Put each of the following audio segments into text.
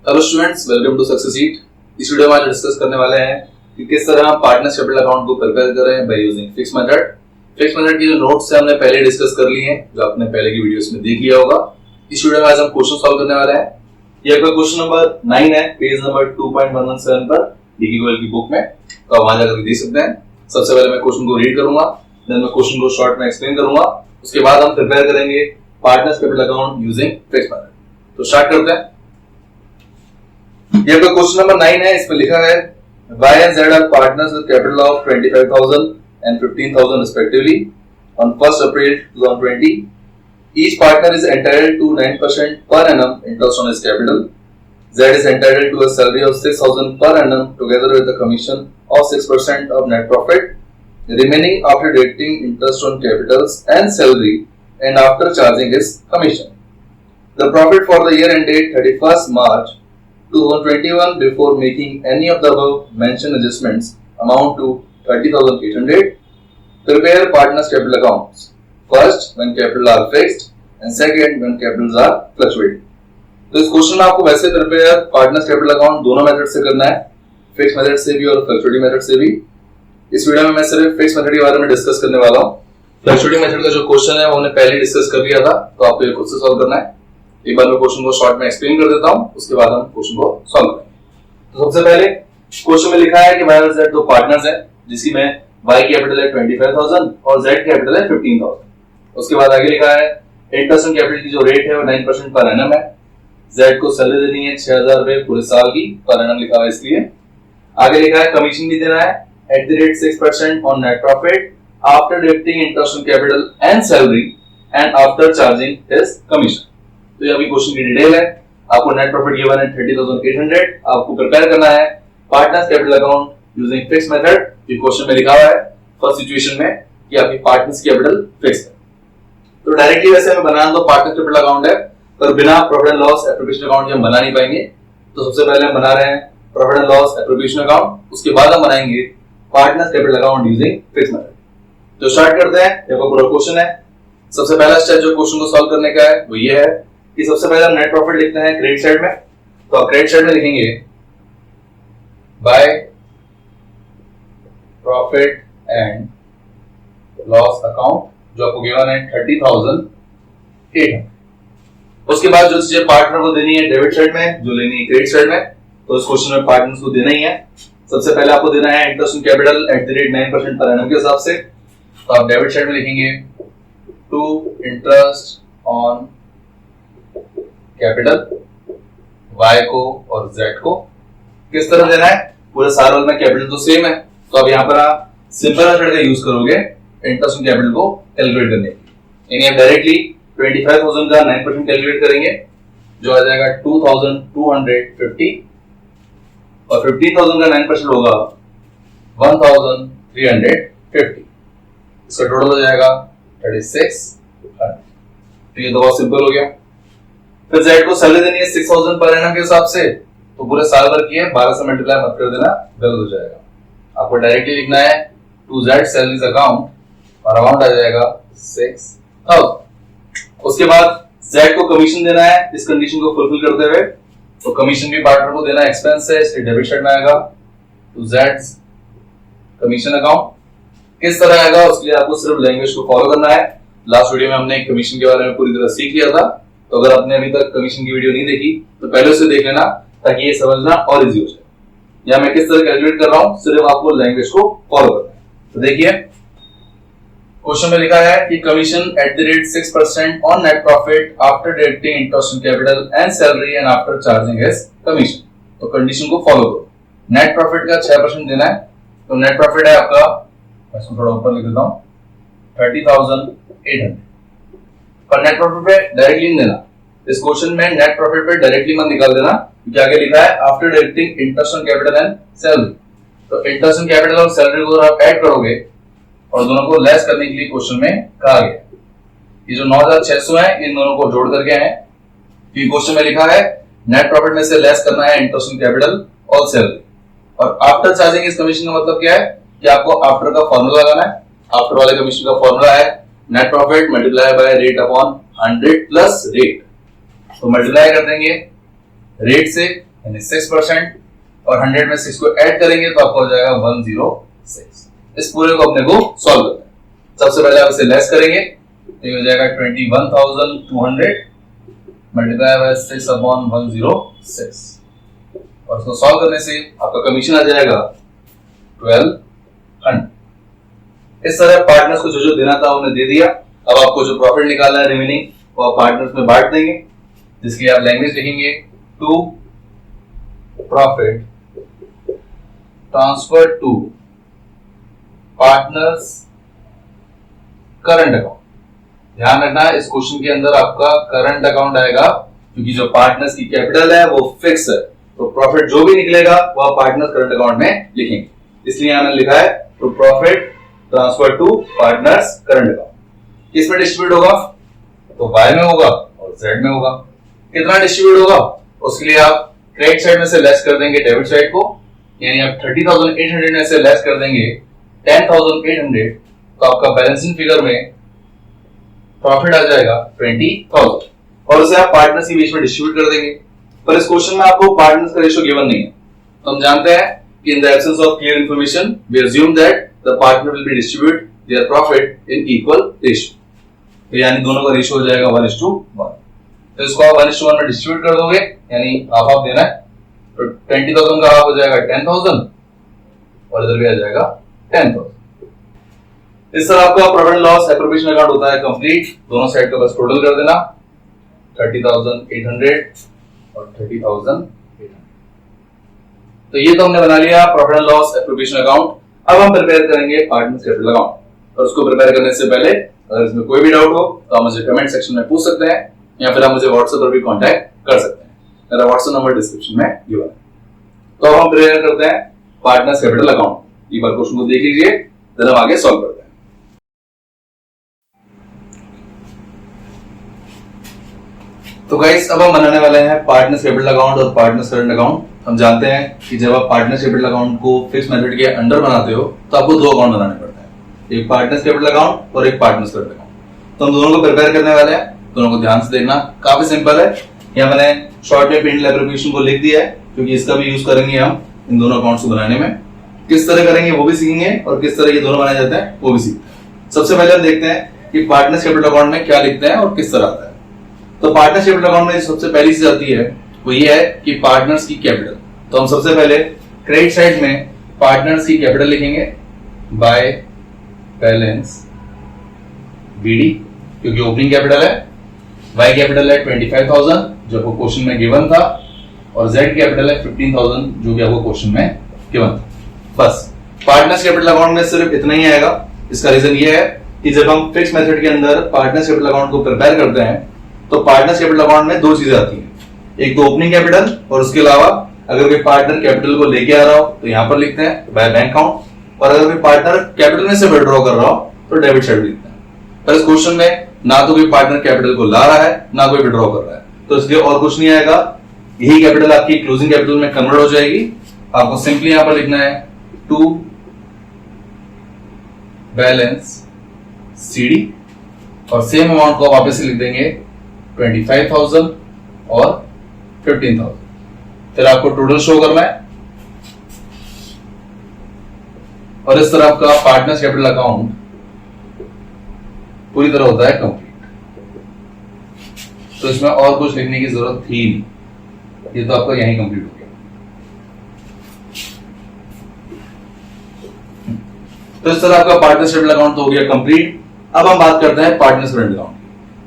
Hello students, welcome to success eat. इस video में आज डिस्कस करने वाले हैं कि किस तरह हम पार्टनर्स कैपिटल अकाउंट को प्रिपेयर करें by using fix method. Fix method की जो नोट्स है हमने पहले डिस्कस कर ली हैं, जो आपने पहले की वीडियोस में देख लिया होगा। इस वीडियो में आज हम क्वेश्चन सॉल्व करने वाले हैं। ये आपका क्वेश्चन नंबर 9 है, पेज नंबर 2.117 पर डीकी गोयल की बुक में, तो आप वहां जाकर देख सकते हैं। सबसे पहले मैं क्वेश्चन को रीड करूंगा, देन मैं क्वेश्चन को शॉर्ट में एक्सप्लेन करूंगा, उसके बाद हम प्रिपेयर करेंगे partners capital account using fix method. तो स्टार्ट करते हैं। ये आपका क्वेश्चन नंबर 9 है, इसमें लिखा है Y and Z are partners with capital of 25,000 and 15,000 respectively on 1st April 2020. Each partner is entitled to 9% per annum interest on his capital. Z is entitled to a salary of 6,000 per annum together with a commission of 6% of net profit remaining after deducting interest on capitals and salary and after charging his commission. The profit for the year ended 31st March 2021 before making any of the above mentioned adjustments amount to 30,800. Prepare partners capital accounts. First, when capital are fixed, and second, when capitals are fluctuating. तो इस question में आपको वैसे prepare partners capital account दोनों method से करना है, fix method से भी और फ्लक्चुएटिंग मेथड से भी। इस वीडियो में मैं सिर्फ फिक्स मेथड के बारे में डिस्कस करने वाला हूँ। फ्लक्चुएटिंग मेथड का जो क्वेश्चन है वो हमने पहले डिस्कस कर लिया था, तो आपको ये खुद से सॉल्व करना है। एक बार मैं क्वेश्चन को शॉर्ट में एक्सप्लेन कर देता हूं, उसके बाद हम क्वेश्चन को सॉल्व करेंगे। तो सबसे पहले क्वेश्चन में लिखा है कि Y और Z दो पार्टनर्स हैं, जिसकी में Y कैपिटल है 25,000 और Z कैपिटल है 15,000। उसके बाद आगे लिखा है इंटरेस्ट ऑन कैपिटल की जो रेट है वो 9% पर एनम है। Z को सैलरी देनी है 6,000 रुपए पूरे साल की, पर एनम लिखा हुआ है इसलिए। आगे लिखा है कमीशन भी देना है @6% on net profit after deducting interest on capital and salary and after charging his commission. तो ये अभी क्वेश्चन की डिटेल है। आपको नेट प्रॉफिट गिवन है 30,800। आपको प्रिपेयर करना है partners capital account using fix method. ये क्वेश्चन में लिखा हुआ है फर्स्ट सिचुएशन में कि आपकी पार्टनर्स कैपिटल फिक्स है। तो डायरेक्टली वैसे हमें बनाना तो पार्टनर्स कैपिटल अकाउंट है, पर बिना profit and loss appropriation account हम बना नहीं पाएंगे। तो सबसे पहले हम बना रहे हैं profit and loss appropriation account, उसके बाद हम बनाएंगे partners capital account using fix method. तो स्टार्ट करते हैं। ये पूरा क्वेश्चन है। सबसे पहला स्टेप जो क्वेश्चन को सॉल्व करने का है वो ये है कि सबसे पहले हम नेट प्रॉफिट लिखते हैं क्रेडिट साइड में। तो आप क्रेडिट साइड में लिखेंगे by profit and loss account, जो आपको गिवन है 30,800। उसके बाद जो चीजें पार्टनर को देनी है डेबिट साइड में, जो लेनी है क्रेडिट साइड में, तो इस क्वेश्चन में पार्टनर्स को देना ही है। सबसे पहले आपको देना है interest on capital @9% per annum के हिसाब से। तो आप डेबिट साइड में लिखेंगे to interest on capital Y को और Z को। किस तरह देना है? पूरे साल में कैपिटल तो सेम है, तो अब यहाँ पर आप सिंपल मेथड का यूज करोगे इंटरेस्ट ऑन कैपिटल को कैलकुलेट करने के लिए। यानी आप डायरेक्टली 25,000 का 9% कैलकुलेट करेंगे, जो आ जाएगा 2,250, और 15,000 का 9% होगा 1,350। इसका टोटल हो जाएगा 3600। तो ये तो बहुत सिंपल हो गया। फिर Z को सैलरी देनी है 6,000 पर एनम के हिसाब से, तो पूरे साल भर की है, 12 से मल्टीप्लाई मत कर देना, गलत हो जाएगा। आपको डायरेक्टली लिखना है टू Z सैलरीज अकाउंट, और अमाउंट आ जाएगा 6,000। उसके बाद Z को कमीशन देना है इस कंडीशन को फुलफिल करते हुए, तो कमीशन भी पार्टनर को देना एक्सपेंस है, इसलिए डेबिट साइड में आएगा टू Z कमीशन अकाउंट। किस तरह आएगा उसके लिए आपको सिर्फ लैंग्वेज को फॉलो करना है। लास्ट वीडियो में हमने कमीशन के बारे में पूरी तरह सीख लिया था, तो अगर आपने अभी तक कमीशन की वीडियो नहीं देखी तो पहले उसे देख लेना, ताकि ये समझना और इजी हो जाए। या मैं किस तरह कैलकुलेट कर रहा हूं, सिर्फ आपको लैंग्वेज को फॉलो करना है। तो देखिए क्वेश्चन में लिखा है कि commission @6% on net profit after deducting interest on capital and salary and after charging his commission. तो कंडीशन को फॉलो करो। नेट प्रॉफिट का 6% देना है, तो नेट प्रॉफिट है आपका, मैं इसको थोड़ा ऊपर लिख देता हूं, 30,800। पर नेट प्रॉफिट पे डायरेक्टली नहीं देना। इस क्वेश्चन में नेट प्रॉफिट पे डायरेक्टली मत निकाल देना, क्योंकि आगे लिखा है after deducting interest on capital and salary. तो इंटरेस्ट ऑन कैपिटल और सैलरी को आप ऐड करोगे और दोनों को लेस करने के लिए क्वेश्चन में कहा गया। ये जो 9,600 है, इन दोनों को जोड़ करके है। ये क्वेश्चन में लिखा है नेट प्रॉफिट में से लेस करना है इंटरेस्ट ऑन कैपिटल और सैलरी। और आफ्टर चार्जिंग इस कमीशन का मतलब क्या है कि आपको आफ्टर का फॉर्मूला लगाना है। आफ्टर वाले कमीशन का फॉर्मूला है net profit multiply by rate upon 100 plus rate. तो मल्टीप्लाई कर देंगे रेट से यानी 6%, और 100 में 6 को ऐड करेंगे तो आपको हो जाएगा 106। इस पूरे को अपने को सॉल्व करना है। सबसे पहले आप इसे लेस करेंगे तो ये हो जाएगा 21,200 मल्टीप्लाई बाय 6/106, और इसको सॉल्व करने से आपका कमीशन आ जाएगा 1200। इस तरह पार्टनर्स को जो जो देना था उन्हें दे दिया। अब आपको जो प्रॉफिट निकालना है रिमेनिंग वो आप पार्टनर्स में बांट देंगे, जिसकी आप लैंग्वेज लिखेंगे to profit transfer to partners current account. ध्यान रखना है इस क्वेश्चन के अंदर आपका करंट अकाउंट आएगा, क्योंकि जो पार्टनर्स की कैपिटल है वो फिक्स है, तो प्रॉफिट जो भी निकलेगा वो आप पार्टनर्स करंट अकाउंट में लिखेंगे। इसलिए हमने लिखा है to profit transfer to partners current account. किसमें डिस्ट्रीब्यूट होगा? तो Y में होगा और Z में होगा। कितना डिस्ट्रीब्यूट होगा? उसके लिए आप क्रेडिट साइड में से लेस कर देंगे डेबिट साइड को, यानी आप 30,800 में से लेस कर देंगे 10,800, तो आपका बैलेंसिंग फिगर में प्रॉफिट आ जाएगा 20,000, और उसे आप पार्टनर्स के बीच में डिस्ट्रीब्यूट कर देंगे। पर इस क्वेश्चन में आपको पार्टनर्स का रेशियो गिवन नहीं है, तो हम जानते हैं कि in the absence of clear information we assume that the partner will be distribute their profit in equal ratio. तो यानी दोनों का रेशियो हो जाएगा 1:1। तो इसको आप 1:1 में डिस्ट्रीब्यूट कर दोगे, यानी हाफ हाफ देना है, तो 20,000 का हाफ हो जाएगा 10,000 और इधर भी आ जाएगा 10,000। इस तरह आपका profit and loss appropriation account होता है कंप्लीट। दोनों साइड का बस टोटल कर देना, 30,800 और 30,800। तो ये तो हमने बना लिया profit and loss appropriation account. अब हम प्रिपेयर करेंगे पार्टनर्स कैपिटल अकाउंट, और उसको प्रिपेयर करने से पहले अगर इसमें कोई भी डाउट हो तो आप मुझे कमेंट सेक्शन में पूछ सकते हैं, या फिर आप मुझे व्हाट्सएप पर भी कांटेक्ट कर सकते हैं। मेरा व्हाट्सएप नंबर डिस्क्रिप्शन में गिवन है। तो अब हम प्रिपेयर करते हैं पार्टनर्स कैपिटल अकाउंट। एक बार क्वेश्चन को देख लीजिए, देन हम आगे सॉल्व करते हैं। तो गाइस अब हम बनाने वाले हैं पार्टनर्स कैपिटल अकाउंट और पार्टनर्स करंट अकाउंट। हम जानते हैं कि जब आप पार्टनर्स कैपिटल अकाउंट को फिक्स मेथड के अंडर बनाते हो तो आपको दो अकाउंट बनाने पड़ते हैं, एक पार्टनर्स कैपिटल अकाउंट और एक पार्टनर्स करंट अकाउंट। तो हम दोनों को प्रिपेयर करने वाले हैं, दोनों को ध्यान से देखना। काफी सिंपल है, यहाँ मैंने शॉर्ट में पेंट एप्लीकेशन को लिख दिया है, क्योंकि इसका भी यूज करेंगे हम इन दोनों अकाउंट्स को बनाने में। किस तरह करेंगे वो भी सीखेंगे, और किस तरह ये दोनों बनाए जाते हैं वो भी सीखते हैं। सबसे पहले हम देखते हैं कि पार्टनर्स कैपिटल अकाउंट में क्या लिखते हैं और किस तरह आता है। तो पार्टनर्स कैपिटल अकाउंट में सबसे पहली चीज आती है वो ये है कि पार्टनर्स की कैपिटल। तो हम सबसे पहले क्रेडिट साइड में पार्टनर्स की कैपिटल लिखेंगे बाय बैलेंस बीडी, क्योंकि ओपनिंग कैपिटल है। वाई कैपिटल है 25,000 जो आपको क्वेश्चन में गिवन था, और जेड कैपिटल है 15,000 जो कि आपको क्वेश्चन में गिवन था। बस पार्टनर्स कैपिटल अकाउंट में सिर्फ इतना ही आएगा। इसका रीजन ये है कि जब हम फिक्स मेथड के अंदर पार्टनर्स कैपिटल अकाउंट को प्रिपेयर करते हैं तो पार्टनर्स कैपिटल अकाउंट में दो चीजें आती हैं, एक तो ओपनिंग कैपिटल, और उसके अलावा अगर कोई पार्टनर कैपिटल को लेके आ रहा हो तो यहां पर लिखते हैं बाय बैंक अकाउंट, और अगर कोई पार्टनर कैपिटल में से विड्रॉ कर रहा हो तो डेबिट साइड लिखते हैं। पर इस क्वेश्चन में ना तो कोई पार्टनर कैपिटल को ला रहा है ना कोई विड्रॉ कर रहा है, तो इसलिए और कुछ नहीं आएगा। यही कैपिटल आपकी क्लोजिंग कैपिटल में कन्वर्ट हो जाएगी। आपको सिंपली यहां पर लिखना है टू बैलेंस सीडी, और सेम अमाउंट को वापस से लिख देंगे 25,000 और 15,000। फिर आपको टोटल शो करना है, और इस तरह आपका पार्टनर्स कैपिटल अकाउंट पूरी तरह होता है कंप्लीट। तो इसमें और कुछ लिखने की जरूरत थी नहीं, ये तो आपका यहीं कंप्लीट हो गया। तो इस तरह आपका पार्टनर्स कैपिटल अकाउंट तो हो गया कंप्लीट। अब हम बात करते हैं पार्टनर्स करंट अकाउंट।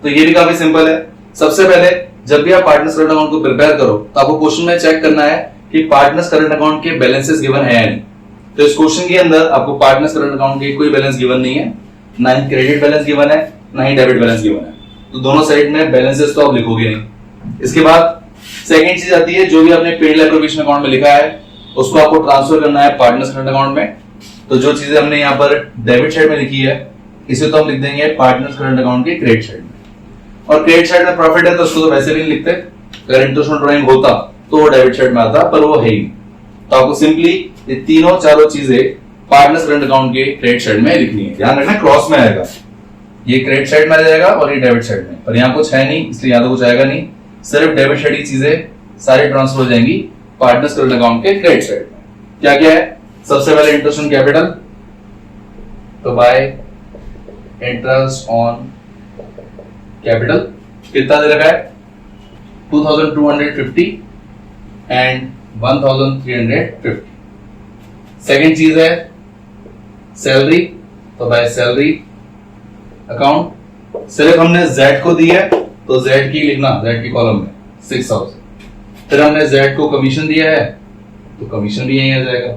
तो ये भी काफी सिंपल है। सबसे पहले जब भी आप पार्टनर्स करंट अकाउंट को प्रिपेयर करो तो आपको क्वेश्चन में चेक करना है कि पार्टनर्स करंट अकाउंट के बैलेंसेस गिवन है या नहीं। तो इस क्वेश्चन के अंदर आपको पार्टनर्स करंट अकाउंट के कोई बैलेंस गिवन नहीं है, ना ही क्रेडिट बैलेंस गिवन है ना ही डेबिट बैलेंस गिवन है, तो दोनों साइड में बैलेंसेस तो आप लिखोगे नहीं। इसके बाद सेकंड चीज आती है, जो भी आपने पेड एप्लीकेशन अकाउंट में लिखा है उसको आपको ट्रांसफर करना है पार्टनर्स करंट अकाउंट में। तो जो चीजें हमने यहाँ पर डेबिट साइड में लिखी है इसे तो हम लिख देंगे पार्टनर्स करंट अकाउंट के क्रेडिट साइड में, और क्रेडिट साइड में प्रॉफिट है तो उसको तो वैसे भी नहीं लिखते। अगर इंटरेस्ट ऑन ड्राइंग होता तो वो डेबिट साइड में आता, पर वो है ही। तो आपको सिंपली ये तीनों चारों चीजें पार्टनर्स करंट अकाउंट के क्रेडिट साइड में लिखनी है। ध्यान रखना क्रॉस में आएगा, ये क्रेडिट साइड में आ जाएगा और ये डेबिट साइड में, पर यहाँ कुछ है नहीं इसलिए यहाँ तो कुछ आएगा नहीं। सिर्फ डेबिट साइड की चीजें सारी ट्रांसफर हो जाएंगी पार्टनर्स करंट अकाउंट के क्रेडिट साइड में क्या क्या है? सबसे पहले इंटरेस्ट ऑन कैपिटल, तो बाय इंटरेस्ट ऑन कैपिटल कितना दे रखा है? 2250 एंड 1350। सेकेंड चीज है सैलरी, तो बाय सैलरी अकाउंट सिर्फ हमने Z को दिया है तो Z की लिखना, Z की कॉलम में 6000। फिर हमने Z को कमीशन दिया है तो कमीशन भी यहीं आ जाएगा,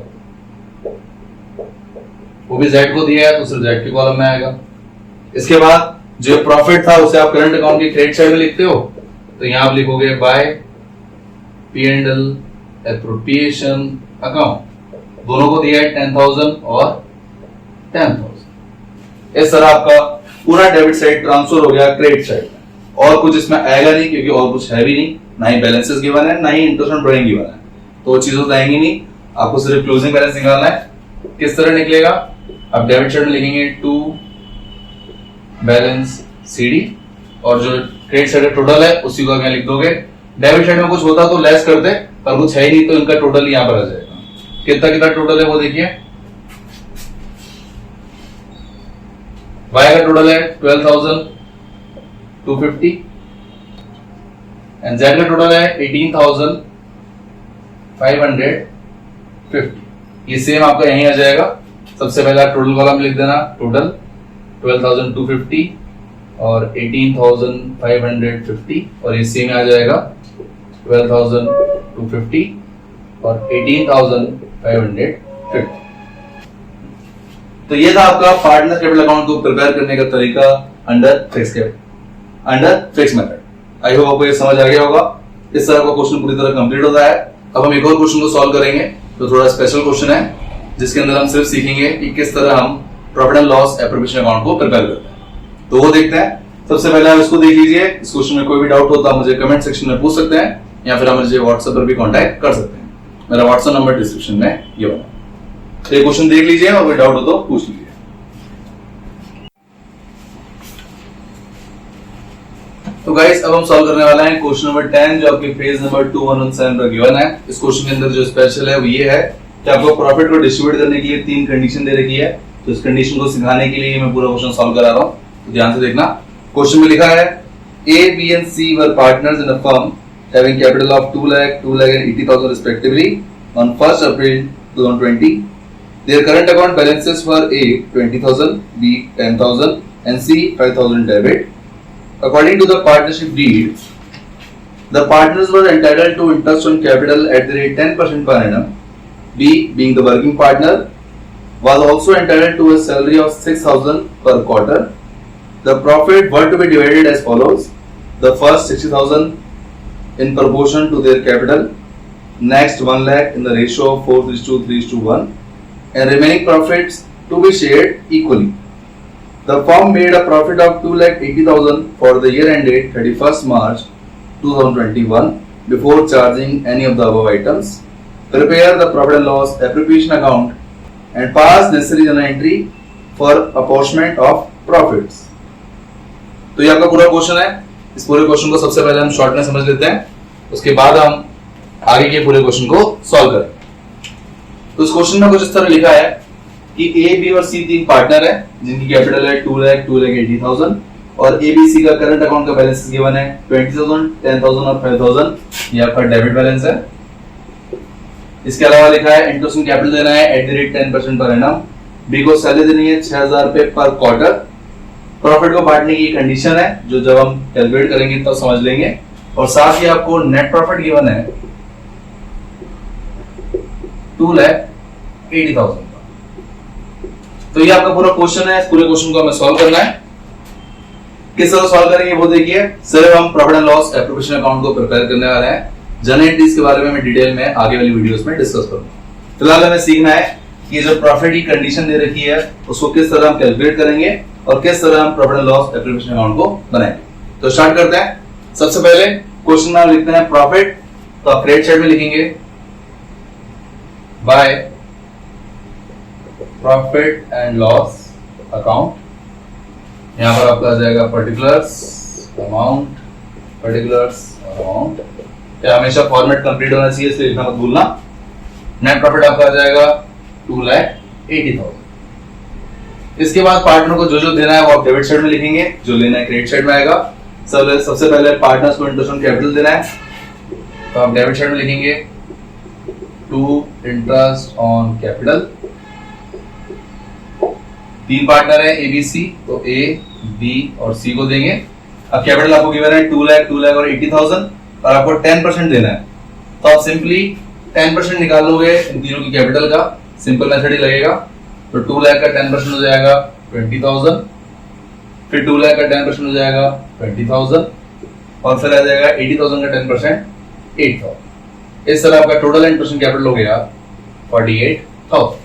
वो भी Z को दिया है तो सिर्फ Z की कॉलम में आएगा। इसके बाद जो प्रॉफिट था उसे आप करंट अकाउंट की क्रेडिट साइड में लिखते हो, तो यहां आप लिखोगे बाय P&L एप्रोप्रिएशन अकाउंट, दोनों को दिया है 10,000 और 10,000। इस तरह आपका पूरा डेबिट साइड ट्रांसफर हो गया क्रेडिट साइड में, और कुछ इसमें आएगा नहीं क्योंकि और कुछ है भी नहीं, ना ही बैलेंसेस गिवन है ना ही इंटरेस्ट ऑन ड्राइंग गिवन है, तो वो चीजें तो आएंगी नहीं। आपको सिर्फ क्लोजिंग बैलेंस निकालना है। किस तरह निकलेगा? आप डेबिट साइड में लिखेंगे टू बैलेंस CD, और जो क्रेडिट साइड का टोटल है उसी को यहाँ लिख दोगे। डेबिट साइड में कुछ होता तो लेस करते, पर कुछ है ही नहीं तो इनका टोटल यहाँ पर आ जाएगा। कितना कितना टोटल है वो देखिए। Y का टोटल है 12,250 एंड Z का टोटल है 18,550। ये सेम आपका यहीं आ जाएगा। सबसे पहले आप टोटल कॉलम लिख देना, टोटल 12,250 और 18,550, और ये सेम आ जाएगा 12,250 और 18,550। तो ये था आपका पार्टनर कैपिटल अकाउंट को प्रिपेयर करने का तरीका under fix method. I hope आपको ये समझ आ गया होगा। इस तरह का क्वेश्चन पूरी तरह कंप्लीट होता है। अब हम एक और क्वेश्चन को सॉल्व करेंगे जो थोड़ा स्पेशल क्वेश्चन है, जिसके अंदर हम सिर्फ सीखेंगे कि किस तरह हम profit and loss appropriation account को प्रिपेयर करते हैं। तो वो देखते हैं। सबसे पहले आप इसको देख लीजिए। इस क्वेश्चन में कोई भी डाउट होता है मुझे कमेंट सेक्शन में पूछ सकते हैं, या फिर आप मुझे व्हाट्सएप पर भी कांटेक्ट कर सकते हैं। मेरा व्हाट्सएप नंबर डिस्क्रिप्शन में ये होगा। तो ये क्वेश्चन देख लीजिए और कोई डाउट हो तो पूछ लीजिए। तो गाइस अब हम सॉल्व करने वाले हैं क्वेश्चन नंबर 10 जो आपके पेज नंबर 2117 पर गिवन है। इस क्वेश्चन के अंदर जो स्पेशल है वो ये है कि आपको प्रॉफिट को डिस्ट्रीब्यूट करने के लिए 3 कंडीशन दे रखी है। तो इस कंडीशन को सिखाने के लिए मैं पूरा क्वेश्चन सॉल्व करा रहा हूं, तो ध्यान से देखना। क्वेश्चन में लिखा है A, B and C were partners in a firm having capital of 2 lakh, 2 lakh and 80,000 respectively on 1st April 2020. Their current account balances were A 20,000, B 10,000 and C 5,000 debit. According to the partnership deed, the partners were entitled to interest on capital at the rate 10% per annum. B, being the working partner, was also entitled to a salary of 6,000 per quarter. The profit were to be divided as follows: the first 60,000 in proportion to their capital, next 1 lakh in the ratio of 4:3:1, and remaining profits to be shared equally. The firm made a profit of 2,80,000 for the year ended 31st March 2021 before charging any of the above items. Prepare the profit and loss appropriation account and pass necessary journal entry for apportionment of profits. तो ये आपका पूरा question है। इस पूरे question को सबसे पहले हम शॉर्ट में समझ लेते हैं, उसके बाद हम आगे के पूरे क्वेश्चन को सॉल्व करें। तो इस क्वेश्चन में कुछ इस तरह लिखा है कि A, B और C 3 पार्टनर है जिनकी कैपिटल है 2 लाख, 2 लाख 80,000, और A, B, C का करंट अकाउंट का बैलेंस गिवन है 20,000, 10,000 और 5,000। ये आपका डेबिट बैलेंस है। इसके अलावा लिखा है इंटरेस्ट ऑन कैपिटल देना है at the rate 10% per annum. B को सैलरी देनी है 6,000 रुपए पर क्वार्टर। प्रॉफिट को बांटने की कंडीशन है जो जब हम कैलकुलेट करेंगे तब समझ लेंगे, और साथ ही आपको नेट प्रॉफिट गिवन है 2,80,000। तो ये आपका पूरा क्वेश्चन है। इस पूरे क्वेश्चन को हमें सॉल्व करना है। किस तरह सॉल्व करेंगे वो देखिए। सिर्फ हम profit and loss appropriation account को प्रिपेयर करने वाले हैं। जर्नल एंट्रीज के बारे में मैं डिटेल में आगे वाली वीडियोस में डिस्कस करूंगा। फिलहाल हमें सीखना है कि जो प्रॉफिट की कंडीशन दे रखी है उसको किस तरह हम कैलकुलेट करेंगे और किस तरह हम profit and loss appropriation account को बनाएंगे। तो स्टार्ट करते हैं। सबसे पहले क्वेश्चन में हम लिखते हैं प्रॉफिट, तो आप क्रेडिट साइड में लिखेंगे by profit and loss account. यहां पर आपका आ जाएगा पर्टिकुलर्स अमाउंट, क्या हमेशा फॉर्मेट कंप्लीट होना चाहिए, इसलिए लिखना मत भूलना। नेट प्रॉफिट आपका आ जाएगा 2,80,000। इसके बाद पार्टनर को जो जो देना है वो आप डेबिट साइड में लिखेंगे, जो लेना है क्रेडिट साइड में आएगा। सबसे पहले पार्टनर्स को इंटरेस्ट ऑन कैपिटल देना है, तो आप डेबिट साइड में लिखेंगे to interest on capital. 3 partner है ए बी सी, तो ए बी और सी को देंगे। अब कैपिटल आपको गिवन है 2 लाख, 2 लाख और 80,000 और आपको 10% देना है, तो आप सिंपली 10% निकाल लोगे इन तीनों की कैपिटल का, सिंपल मेथड ही लगेगा। तो 2 लाख का 10% हो जाएगा 20,000, फिर 2 लाख का 10% हो जाएगा 20,000 और फिर आ जाएगा 80,000 का 10% 8,000। इस तरह आपका टोटल इंटरेस्ट कैपिटल हो गया 48,000।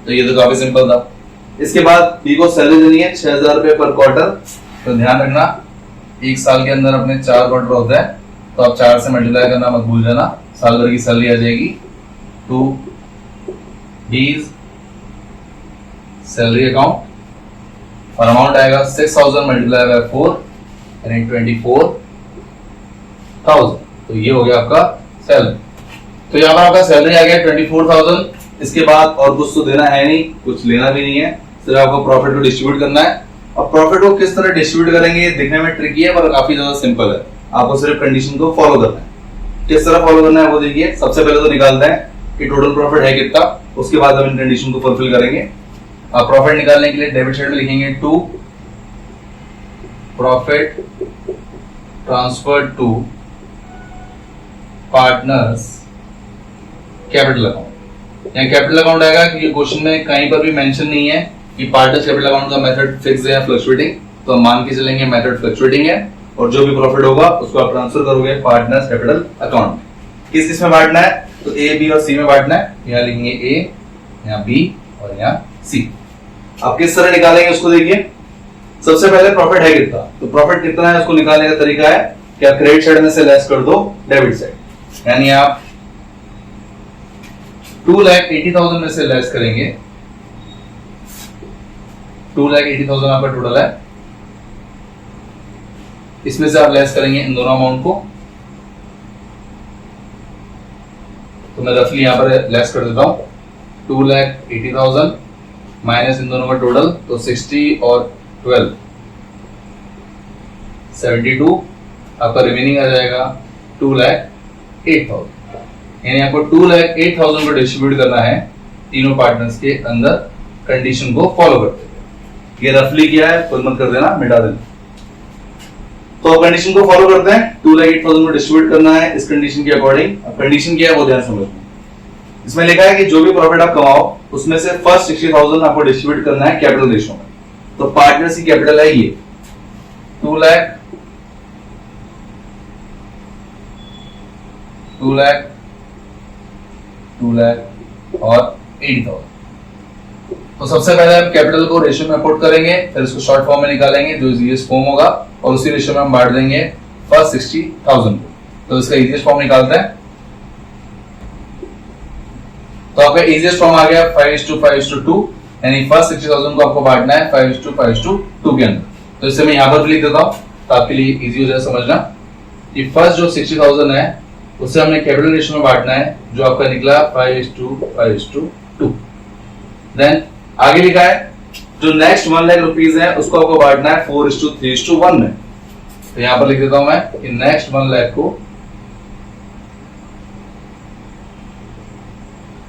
तो ये तो काफी सिंपल था। इसके बाद बी को सैलरी देनी है 6,000 रुपए पर क्वार्टर। तो ध्यान रखना एक साल के अंदर अपने 4 क्वार्टर होता है, तो आप 4 से मल्टीप्लाई करना मत भूल जाना, साल भर की सैलरी आ जाएगी। टू बीज सैलरी अकाउंट और अमाउंट आएगा 6,000 मल्टीप्लाई बाय 4 यानी 24,000। तो ये हो गया आपका सैलरी। तो यहाँ पर आपका सैलरी आ गया 24,000। इसके बाद और कुछ तो देना है नहीं, कुछ लेना भी नहीं है, सिर्फ आपको प्रॉफिट को डिस्ट्रीब्यूट करना है। और प्रॉफिट को किस तरह डिस्ट्रीब्यूट करेंगे दिखने में ट्रिकी है पर काफी ज्यादा सिंपल है। आपको सिर्फ कंडीशन को फॉलो करना है। किस तरह फॉलो करना है वो देखिए। सबसे पहले तो निकालते हैं कि टोटल प्रॉफिट है कितना, उसके बाद हम इन कंडीशन को फुलफिल करेंगे। आप प्रॉफिट निकालने के लिए डेबिट साइड में लिखेंगे to profit transfer to partners capital account. यहाँ कैपिटल अकाउंट आएगा क्योंकि क्वेश्चन में कहीं पर भी मेंशन नहीं है कि पार्टनर्स कैपिटल अकाउंट का मेथड फिक्स है या फ्लक्चुएटिंग, तो हम मान के चलेंगे मेथड फ्लक्चुएटिंग है और जो भी प्रॉफिट होगा उसको आप ट्रांसफर करोगे पार्टनर्स कैपिटल अकाउंट। किस किस में बांटना है, तो ए बी और सी में बांटना है। यहाँ लिखेंगे ए, यहाँ बी और यहाँ सी। आप किस तरह निकालेंगे उसको देखिए। सबसे पहले प्रॉफिट है कितना, तो प्रॉफिट कितना है उसको निकालने का तरीका है कि आप क्रेडिट साइड में से लेस कर दो डेबिट साइड, यानी आप 2,80,000 में से लेस करेंगे। 2,80,000 आपका टोटल है, इसमें से आप लेस करेंगे इन दोनों अमाउंट को। तो मैं रफली यहां पर लेस कर देता हूं 2,80,000 माइनस इन दोनों का टोटल, तो 60 और 12 72 आपका रिमेनिंग आ जाएगा 2,08,000। यानी आपको 2,08,000 को डिस्ट्रीब्यूट करना है तीनों पार्टनर्स के अंदर कंडीशन को फॉलो करते हुए। ये रफली किया है, फुल मत कर देना, मिटा देना। तो कंडीशन को फॉलो करते हैं। 2,08,000 को डिस्ट्रीब्यूट करना है इस कंडीशन के अकॉर्डिंग। अब कंडीशन क्या है वो ध्यान समझना। इसमें लिखा है कि जो भी प्रॉफिट आप कमाओ उसमें से फर्स्ट 60,000 आपको डिस्ट्रीब्यूट करना है कैपिटल रेशियो में। तो पार्टनर्स की कैपिटल है ये 2 लाख, 2 लाख, 2 लाख और 80,000। तो सबसे पहले हम कैपिटल को रेशियो में पुट करेंगे, फिर इसको शॉर्ट फॉर्म में निकालेंगे जो इजीएस्ट फॉर्म होगा और उसी रेशियो में हम बांट देंगे फर्स्ट 60,000 को। तो इसका इजीएस्ट फॉर्म निकालते हैं। तो आपका इजीएस्ट फॉर्म आ गया 5:5:2, यानी फर्स्ट 60,000 को आपको बांटना है 5:5:2 के अंदर। तो इसे मैं यहां पर लिख देता हूं तो आपके लिए इजी हो जाए समझना कि फर्स्ट जो 60,000 है उससे हमने कैपिटल रेशियो में बांटना है, जो आपका निकला 5:5:2। देन आगे लिखा है जो नेक्स्ट 1 लाख रुपीज है उसको आपको बांटना है 4:3:1 में। तो यहां पर लिख देता हूं मैं कि नेक्स्ट 1 लाख को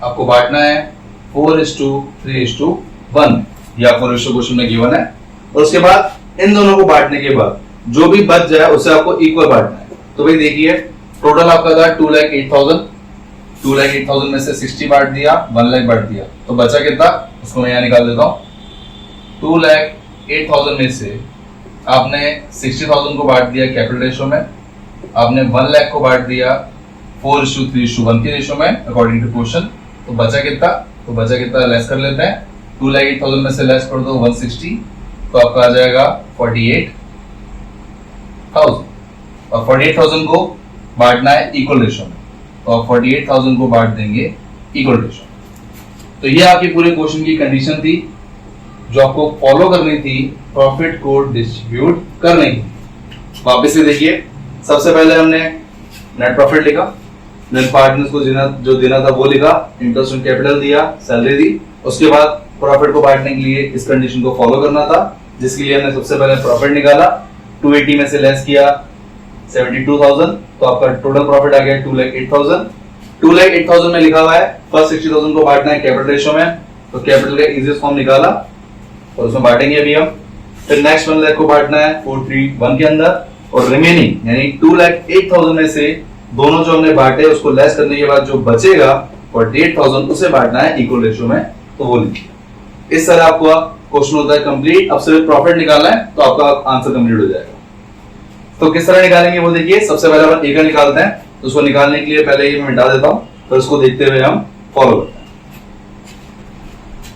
आपको बांटना है 4:3:1 में। ये आपको रेशियो क्वेश्चन में गिवन है। और उसके बाद इन दोनों को बांटने के बाद जो भी बच जाए उसे आपको इक्वल बांटना है। तो भाई देखिए टोटल आपका था 2,08,000। 2,08,000 में से 60 बांट दिया, 1 लाख बांट दिया, तो बचा कितना उसको मैं यहाँ निकाल देता हूँ। 2,08,000 में से आपने 60,000 को बांट दिया कैपिटल रेशियो में, आपने 1 लाख को बांट दिया 4:3:1 के रेशियो में अकॉर्डिंग टू क्वेश्चन। तो बचा कितना लेस कर लेते हैं। 2,08,000 में से लेस कर दो 160, तो आपका आ जाएगा 48,000। और 48,000 को बांटना है इक्वल रेशियो में, तो आप 48,000 को बांट देंगे इक्वल रेशियो। तो ये आपकी पूरे क्वेश्चन की कंडीशन थी जो आपको फॉलो करनी थी प्रॉफिट को डिस्ट्रीब्यूट करने की। वापस से देखिए, सबसे पहले हमने नेट प्रॉफिट लिखा, देन पार्टनर्स को जो देना था वो लिखा, इंटरेस्ट ऑन कैपिटल दिया, सैलरी दी। उसके बाद प्रॉफिट को बांटने के लिए इस कंडीशन को फॉलो करना था, जिसके लिए हमने सबसे पहले प्रॉफिट निकाला, 280 में से लेस किया 72,000, तो आपका टोटल प्रॉफिट आ गया 2,08,000। 2,08,000 में लिखा हुआ है फर्स्ट 60,000 को बांटना है कैपिटल रेशियो में, तो कैपिटल का इजीएस्ट फॉर्म निकाला और उसमें बांटेंगे अभी हम। फिर नेक्स्ट 1 लाख को बांटना है 431 के अंदर, और रिमेनिंग यानी 2,08,000 में से दोनों जो हमने बांटे उसको लेस करने के बाद जो बचेगा 48,000 उसे बांटना है इक्वल रेशियो में, तो वो लिखिए। इस तरह आपका क्वेश्चन होता है कंप्लीट। अब सिर्फ प्रॉफिट निकालना है तो आपका आंसर कंप्लीट हो जाएगा। तो किस तरह निकालेंगे वो देखिए। सबसे पहले अपन ए का निकालते हैं, तो उसको निकालने के लिए पहले ये मैं मिटा देता हूं, फिर उसको देखते हुए हम फॉलो करते हैं।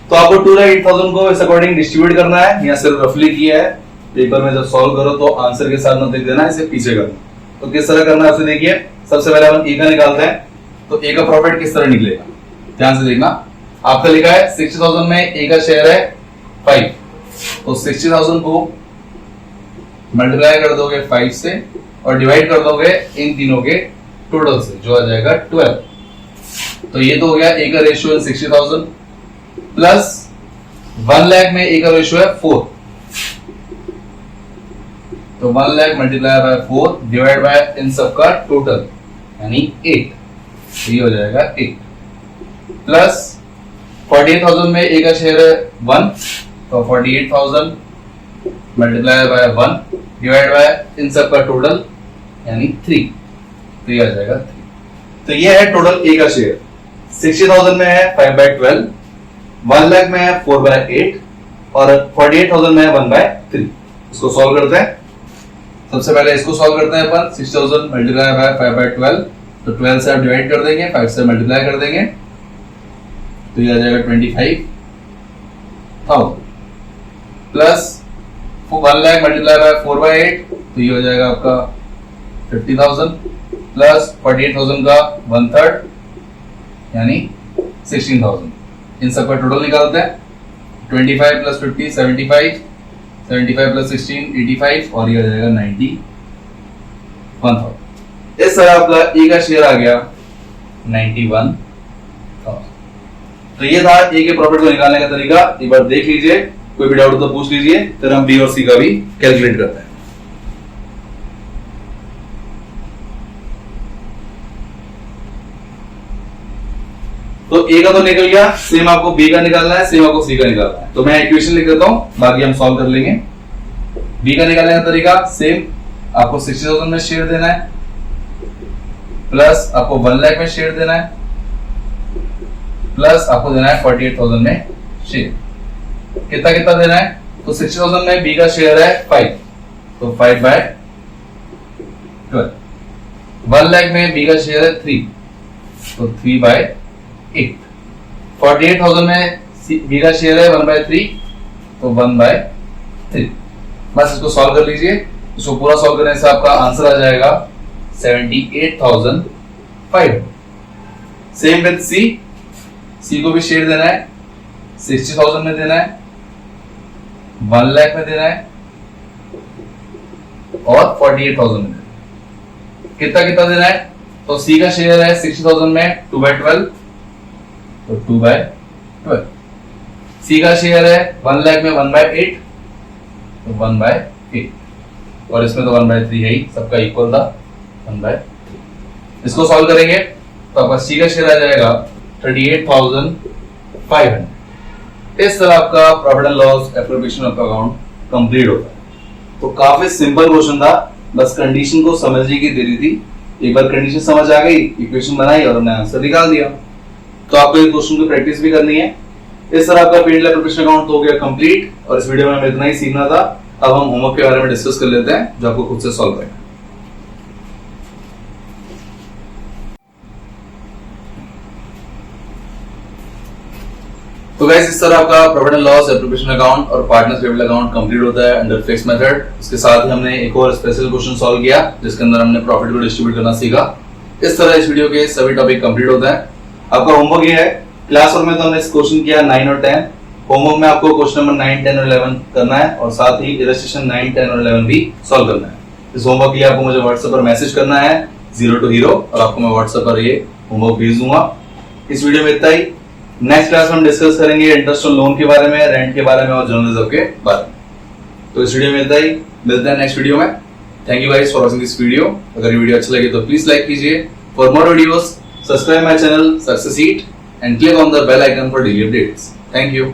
तो आपको 2,08,000 को इस अकॉर्डिंग डिस्ट्रीब्यूट करना है, यहाँ सिर्फ रफली किया है, पेपर में जब सॉल्व करो तो आंसर के साथ मत लिख देना, इसे पीछे करना। तो किस तरह करना है उसे देखिए। सबसे पहले अपन ए का निकालते हैं, तो ए का प्रॉफिट किस तरह निकलेगा ध्यान से देखना। आपका लिखा है 60,000 में ए का शेयर है 5, तो 60,000 को मल्टीप्लाई कर दोगे 5 से और डिवाइड कर दोगे इन तीनों के टोटल से, जो आ जाएगा 12। तो ये तो हो गया ए का रेशियो 60,000 प्लस 1 लाख में ए का रेशियो है 4, तो 1 lakh multiply by 4 divide by इन सब का टोटल यानी 8, ये हो जाएगा 8 प्लस 48,000 में ए का शेयर है 1, तो 48,000 मल्टीप्लाई बाय 1 डिवाइड बाय इन सब का टोटल यानी 3, तो ये आ जाएगा 3। तो ये है टोटल ए का शेयर। 60,000 में है 5/12, 1 लाख में है 4/8 और 48,000 में है 1/3। इसको सॉल्व करते हैं। सबसे पहले इसको सॉल्व करते हैं अपन। 60,000 मल्टीप्लाई बाय 5/12, तो 12 से आप डिवाइड कर देंगे, 5 से मल्टीप्लाई कर देंगे, तो ये आ जाएगा 25,000 प्लस 1 लाख मल्टीप्लाई बाय 4/8, तो ये हो जाएगा आपका 50,000 प्लस 48,000 का 1/3 यानी 16,000। इन सब का टोटल निकालते हैं। 25 प्लस 50 75, 75 प्लस 16 85 और ये आ जाएगा 91,000। इस तरह आपका ए का शेयर आ गया 91,000। तो ये था ए के प्रॉफिट को निकालने का तरीका। एक बार देख लीजिए, कोई भी डाउट हो तो पूछ लीजिए, फिर हम बी और सी का भी कैलकुलेट करते हैं। तो ए का तो निकल गया, सेम आपको बी का निकालना है, सेम आपको सी का निकालना है। तो मैं इक्वेशन लिख देता हूं, बाकी हम सॉल्व कर लेंगे। बी का निकालने का तरीका सेम, आपको 60,000 में शेयर देना है प्लस आपको 1 लाख में शेयर देना है प्लस आपको देना है 48,000 में शेयर। कितना कितना देना है, तो 60,000 में बी का शेयर है 5, तो 5/12। 1 लाख में बी का शेयर है 3, तो 3/8। 48,000 में बी का शेयर है 1/3, तो 1/3। बस इसको सॉल्व कर लीजिए। इसको पूरा सॉल्व करने से आपका आंसर आ जाएगा 78,500। सेम विद सी, सी को भी शेयर देना है, 60,000 में देना है, 1 लाख में देना है और 48,000 में देना है। कितना कितना देना है, तो सी का शेयर है 60,000 में 2/12, तो 2/12। सी का शेयर है 1 लाख में 1/8, तो 1/8 और इसमें तो 1/3 है ही, सबका इक्वल था 1/3। इसको सॉल्व करेंगे तो आपका सी का शेयर आ जाएगा 38,500। इस तरह आपका profit and loss appropriation of account complete होता है। तो काफी सिंपल क्वेश्चन था, बस कंडीशन को समझने की देरी थी। एक बार कंडीशन समझ आ गई, इक्वेशन बनाई और हमने आंसर निकाल दिया। तो आपको इस क्वेश्चन की प्रैक्टिस भी करनी है। इस तरह आपका P&L एप्रोप्रिएशन अकाउंट हो गया कंप्लीट, और इस वीडियो में हमें इतना ही सीखना था। अब हम होमवर्क के बारे में डिस्कस कर लेते हैं, जो आपको खुद से सॉल्व करना है। तो गाइस, इस तरह आपका profit and loss appropriation account और पार्टनर्स कैपिटल अकाउंट कंप्लीट होता है अंडर फिक्स मेथड। इसके साथ ही हमने एक और स्पेशल क्वेश्चन सॉल्व किया, जिसके अंदर हमने प्रॉफिट को डिस्ट्रीब्यूट करना सीखा। इस तरह इस वीडियो के सभी टॉपिक कंप्लीट होता है। आपका होमवर्क ये है, क्लास वर्क में तो हमने क्वेश्चन किया 9 और 10। होमवर्क में आपको क्वेश्चन नंबर 9, 10 और 11 करना है, और साथ ही इलस्ट्रेशन 9, 10 और 11 भी सॉल्व करना है। इस होमवर्क के लिए आपको मुझे व्हाट्सएप पर मैसेज करना है जीरो टू हीरो, और आपको मैं व्हाट्सएप पर ये होमवर्क भेज दूंगा। इस वीडियो में इतना ही। नेक्स्ट क्लास में हम डिस्कस करेंगे इंटरेस्ट ऑन लोन के बारे में, रेंट के बारे में और जर्नलिज्म के बारे में। तो इस वीडियो में इतना ही, मिलते हैं नेक्स्ट वीडियो में। Thank you guys for watching this video. अगर ये वीडियो अच्छा लगे तो प्लीज लाइक कीजिए। For more videos subscribe my channel success eat and click on the bell icon for daily updates. Thank you.